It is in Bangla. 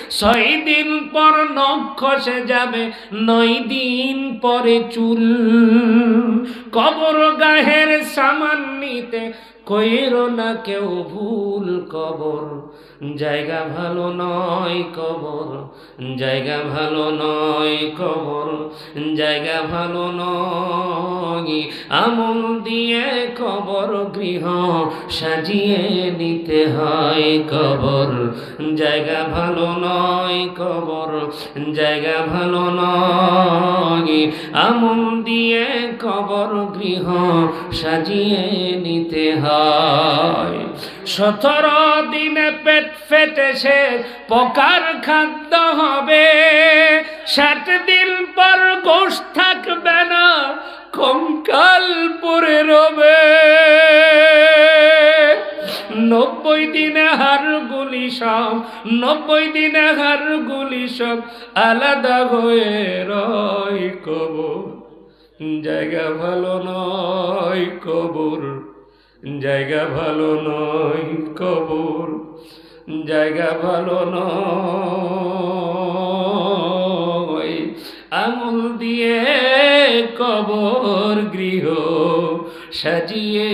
6 দিন পর নখ খসে যাবে, 9 দিন পরে চুল। কবর গাহের সামান নিতে কইরো না কেউ ভুল। কবর জায়গা ভালো নয়, কবর জায়গা ভালো নয়, কবর জায়গা ভালো নয়। আমল দিয়ে কবর গৃহ সাজিয়ে নিতে হয়। কবর জায়গা ভালো নয়, কবর জায়গা ভালো নয়। আমল দিয়ে কবর গৃহ সাজিয়ে নিতে হয়। 17 দিনে পেট ফেটে সে পোকার খাদ্য হবে। 60 দিন পর গোশ থাকবে না, কঙ্কাল পড়ে রবে। 90 দিনে হাড়গুলি সব, 90 দিনে হাড়গুলি সব আলাদা হয়ে রয়। কবর জায়গা ভালো নয়, কবর জায়গা ভালো নয়, কবর জায়গা ভালো নয়। আমল দিয়ে কবর গৃহ সাজিয়ে